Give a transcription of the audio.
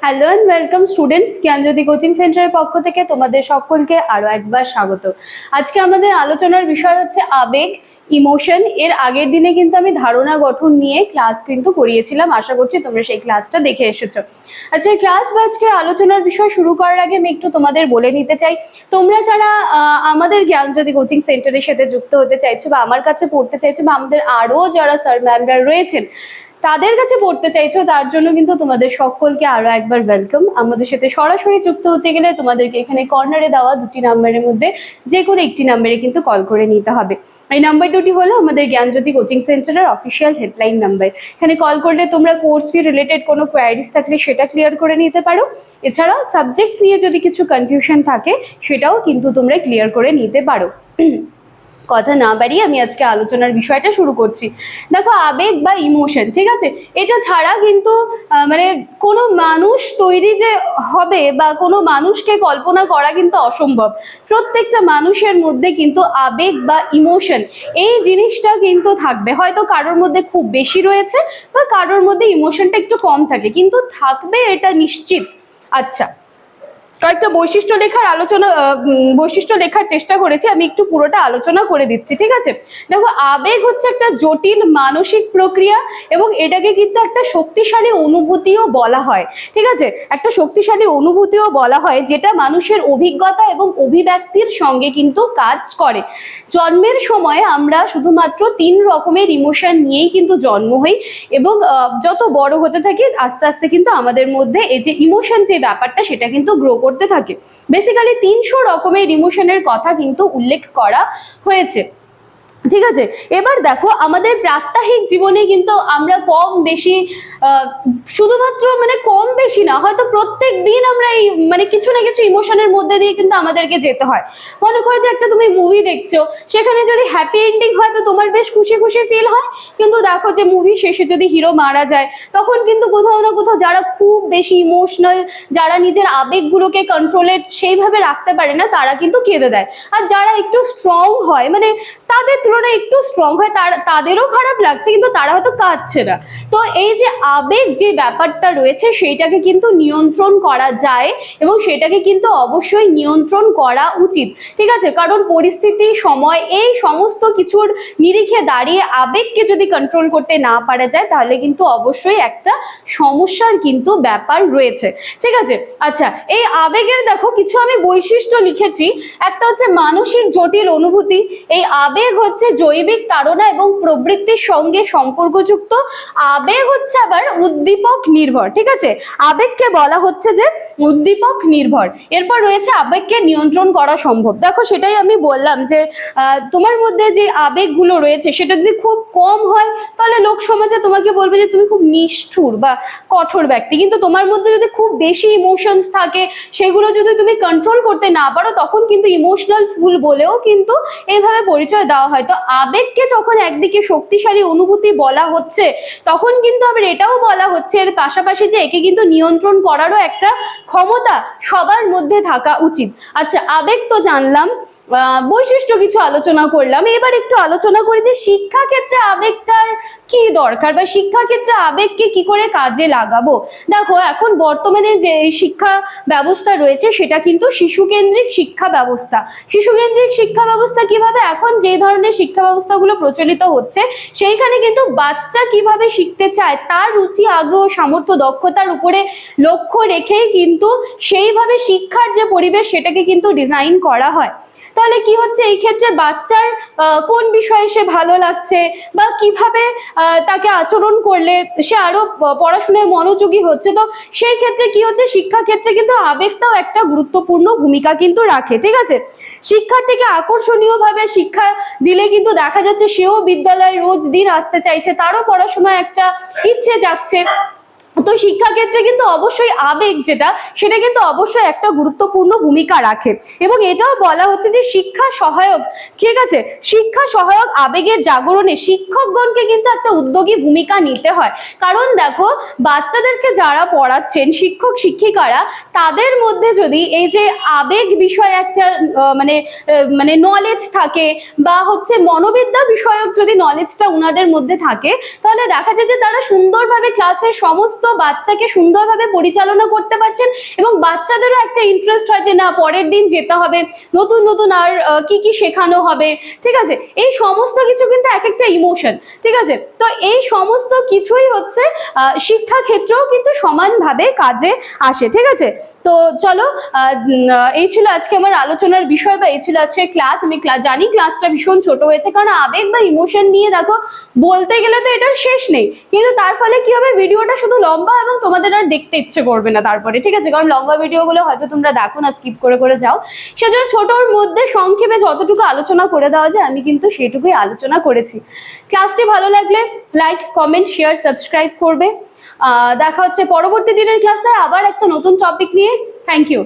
Hello and welcome students, Gyanjyoti coaching সেন্টারের পক্ষ থেকে তোমাদের সকলকে আরো একবার স্বাগত। আজকে আমাদের আলোচনার বিষয় হচ্ছে আবেগ, ইমোশন। এর আগের দিনে কিন্তু আমি ধারণা গঠন নিয়ে ক্লাস কিন্তু করিয়েছিলাম, আশা করছি তোমরা সেই ক্লাসটা দেখে এসেছো। আচ্ছা, ক্লাস বা আজকের আলোচনার বিষয় শুরু করার আগে আমি একটু তোমাদের বলে নিতে চাই, তোমরা যারা আমাদের জ্ঞানজ্যোতি কোচিং সেন্টারের সাথে যুক্ত হতে চাইছো বা আমার কাছে পড়তে চাইছো বা আমাদের আরো যারা স্যার ম্যামরা রয়েছেন তাদের কাছে পড়তে চাইছো, তার জন্য কিন্তু তোমাদের সকলকে আরো একবার ওয়েলকাম। আমাদের সাথে সরাসরি যুক্ত হতে গেলে তোমাদেরকে এখানে কর্নারে দেওয়া দুটি নাম্বারের মধ্যে যে কোনো একটি নাম্বারে কিন্তু কল করে নিতে হবে। এই নাম্বার দুটি হলো আমাদের জ্ঞানজ্যোতি কোচিং সেন্টারের অফিসিয়াল হেল্পলাইন নাম্বার। এখানে কল করলে তোমরা কোর্স ফি রিলেটেড কোনো কোয়ারিজ থাকলে সেটা ক্লিয়ার করে নিতে পারো। এছাড়াও সাবজেক্টস নিয়ে যদি কিছু কনফিউশন থাকে সেটাও কিন্তু তোমরা ক্লিয়ার করে নিতে পারো। কথা না বাড়িয়ে আমি আজকে আলোচনার বিষয়টা শুরু করছি। দেখো, আবেগ বা ইমোশন, ঠিক আছে, এটা ছাড়া কিন্তু মানে কোনো মানুষ তৈরি যে হবে বা কোনো মানুষকে কল্পনা করা কিন্তু অসম্ভব। প্রত্যেকটা মানুষের মধ্যে কিন্তু আবেগ বা ইমোশন এই জিনিসটা কিন্তু থাকবে। হয়তো কারোর মধ্যে খুব বেশি রয়েছে বা কারোর মধ্যে ইমোশনটা একটু কম থাকে, কিন্তু থাকবে এটা নিশ্চিত। আচ্ছা, কয়েকটা বৈশিষ্ট্য লেখার চেষ্টা করেছি, আমি একটু পুরোটা আলোচনা করে দিচ্ছি, ঠিক আছে। দেখো, আবেগ হচ্ছে একটা জটিল মানসিক প্রক্রিয়া এবং এটাকে কিন্তু একটা শক্তিশালী অনুভূতিও বলা হয়, ঠিক আছে। একটা শক্তিশালী অনুভূতিও বলা হয় যেটা মানুষের অভিজ্ঞতা এবং অভিব্যক্তির সঙ্গে কিন্তু কাজ করে। জন্মের সময় আমরা শুধুমাত্র 3 রকমের ইমোশন নিয়েই কিন্তু জন্ম হই এবং যত বড় হতে থাকি আস্তে আস্তে কিন্তু আমাদের মধ্যে এই যে ইমোশন যে ব্যাপারটা সেটা কিন্তু গ্রো করতে থাকে। বেসিক্যালি 300 রকমের ইমোশনের কথা কিন্তু উল্লেখ করা হয়েছে, ঠিক আছে। এবার দেখো, আমাদের প্রাত্যহিক জীবনে কিন্তু আমরা কম বেশি শুধুমাত্র কম বেশি না, হয়তো প্রত্যেক দিন আমরা এই কিছু না কিছু ইমোশনের মধ্যে দিয়ে কিন্তু আমাদেরকে যেতে হয়। মনে করো যে একটা তুমি মুভি দেখছো, সেখানে যদি হ্যাপি এন্ডিং হয় তো তোমার বেশ খুশি খুশি ফিল হয়, কিন্তু দেখো যে মুভি শেষে যদি হিরো মারা যায় তখন কিন্তু কোথাও না কোথাও যারা খুব বেশি ইমোশনাল, যারা নিজের আবেগগুলোকে কন্ট্রোলে সেইভাবে রাখতে পারে না, তারা কিন্তু কেঁদে দেয়। আর যারা একটু স্ট্রং হয়, তাদের তুলনায় একটু স্ট্রং হয়, তাদেরও খারাপ লাগছে কিন্তু তারা হয়তো কাঁদছে না। তো এই যে আবেগ যে ব্যাপারটা রয়েছে সেইটাকে কিন্তু নিয়ন্ত্রণ করা যায় এবং সেটাকে কিন্তু অবশ্যই নিয়ন্ত্রণ করা উচিত, ঠিক আছে। কারণ পরিস্থিতি, সময়, এই সমস্ত কিছুর নিরিখে দাঁড়িয়ে আবেগকে যদি কন্ট্রোল করতে না পারা যায় তাহলে কিন্তু অবশ্যই একটা সমস্যার কিন্তু ব্যাপার রয়েছে, ঠিক আছে। আচ্ছা, এই আবেগের দেখো কিছু আমি বৈশিষ্ট্য লিখেছি। একটা হচ্ছে মানসিক জটিল অনুভূতি। এই আবেগ হচ্ছে জৈবিক তাড়না এবং প্রবৃত্তির সঙ্গে সম্পর্কযুক্ত। আবেগ হচ্ছে আবার উদ্দীপক নির্ভর, ঠিক আছে। আবেগকে বলা হচ্ছে যে উদ্দীপক নির্ভর। এরপর রয়েছে আবেগকে নিয়ন্ত্রণ করা সম্ভব। দেখো, সেটাই আমি বললাম যে তোমার মধ্যে যে আবেগগুলো রয়েছে সেটা যদি খুব কম হয় তাহলে লোক সমাজে তোমাকে বলবে যে তুমি খুব নিষ্ঠুর বা কঠোর ব্যক্তি, কিন্তু তোমার মধ্যে যদি খুব বেশি ইমোশনস থাকে, সেগুলো যদি তুমি কন্ট্রোল করতে না পারো তখন কিন্তু ইমোশনাল ফুল বলেও কিন্তু এইভাবে পরিচয় দেওয়া হয়। তো আবেগকে যখন একদিকে শক্তিশালী অনুভূতি বলা হচ্ছে তখন কিন্তু আবার এটাও বলা হচ্ছে এর পাশাপাশি যে একে কিন্তু নিয়ন্ত্রণ করারও একটা ক্ষমতা সবার মধ্যে থাকা উচিত। আচ্ছা, আবেগ তো জানলাম, বৈশিষ্ট্য কিছু আলোচনা করলাম। এবার একটু আলোচনা করি যে শিক্ষা ক্ষেত্রে আবেগটার কি দরকার বা শিক্ষা ক্ষেত্রে আবেগকে কি করে কাজে লাগাবো। দেখো, এখন বর্তমানে যে শিক্ষা ব্যবস্থা রয়েছে সেটা কিন্তু শিশুকেন্দ্রিক শিক্ষা ব্যবস্থা। শিশুকেন্দ্রিক শিক্ষা ব্যবস্থা কিভাবে, এখন যে ধরনের শিক্ষা ব্যবস্থাগুলো প্রচলিত হচ্ছে সেইখানে কিন্তু বাচ্চা কিভাবে শিখতে চায় তার রুচি, আগ্রহ, সামর্থ্য, দক্ষতার উপরে লক্ষ্য রেখেই কিন্তু সেইভাবে শিক্ষার যে পরিবেশ সেটাকে কিন্তু ডিজাইন করা হয়। তাহলে কি হচ্ছে, এই ক্ষেত্রে বাচ্চার কোন বিষয়ে সে ভালো লাগছে বা কিভাবে তাকে আচরণ করলে সে আরো পড়াশোনায় মনোযোগী হচ্ছে, তো সেই ক্ষেত্রে কি হচ্ছে, শিক্ষা ক্ষেত্রে কিন্তু আবেগটাও একটা গুরুত্বপূর্ণ ভূমিকা কিন্তু রাখে, ঠিক আছে। শিক্ষার্থীকে আকর্ষণীয় ভাবে শিক্ষা দিলে কিন্তু দেখা যাচ্ছে সেও বিদ্যালয়ে রোজ দিন আসতে চাইছে, তারও পড়াশোনায় একটা ইচ্ছে যাচ্ছে। তো শিক্ষা ক্ষেত্রে কিন্তু অবশ্যই আবেগ যেটা সেটা কিন্তু অবশ্যই একটা গুরুত্বপূর্ণ ভূমিকা রাখে এবং এটাও বলা হচ্ছে যে শিক্ষা সহায়ক, ঠিক আছে, শিক্ষা সহায়ক আবেগের জাগরণে শিক্ষকগণকে কিন্তু একটা উদ্যোগী ভূমিকা নিতে হয়। কারণ দেখো, বাচ্চাদেরকে যারা পড়াচ্ছেন শিক্ষক শিক্ষিকারা, তাদের মধ্যে যদি এই যে আবেগ বিষয়ে একটা নলেজ থাকে বা হচ্ছে মনোবিদ্যা বিষয়ক যদি নলেজটা উনাদের মধ্যে থাকে তাহলে দেখা যায় যে তারা সুন্দরভাবে ক্লাসের সমস্ত বাচ্চাকে সুন্দরভাবে পরিচালনা করতে পারছেন এবং বাচ্চাদেরও একটা ইন্টারেস্ট হয় যে না পরের দিন যেতে হবে, নতুন নতুন আর কি কি শেখানো হবে, ঠিক আছে? এই সমস্ত কিছু কিন্তু এক একটা ইমোশন, ঠিক আছে? তো এই সমস্ত কিছুই হচ্ছে শিক্ষা ক্ষেত্রেও কিন্তু সমানভাবে কাজে আসে, ঠিক আছে? তো চলো, এই ছিল আজকে আমার আলোচনার বিষয় বা এই ছিল আজকে ক্লাস। আমি জানি ক্লাসটা ভীষণ ছোট হয়েছে, কারণ আবেগ বা ইমোশন নিয়ে দেখো বলতে গেলে তো এটার শেষ নেই, কিন্তু তার ফলে কি হবে, ভিডিওটা শুধু লম্বা এবং তোমাদের আর দেখতে ইচ্ছে করবে না তারপরে, ঠিক আছে? কারণ লম্বা ভিডিওগুলো হয়তো তোমরা দেখো না, স্কিপ করে করে যাও। সেজন্য ছোটর মধ্যে সংক্ষেপে যতটুকু আলোচনা করে দেওয়া যায় আমি কিন্তু সেটুকুই আলোচনা করেছি। ক্লাসটি ভালো লাগলে লাইক, কমেন্ট, শেয়ার, সাবস্ক্রাইব করবে। দেখা হচ্ছে পরবর্তী দিনের ক্লাসে আবার একটা নতুন টপিক নিয়ে। Thank you.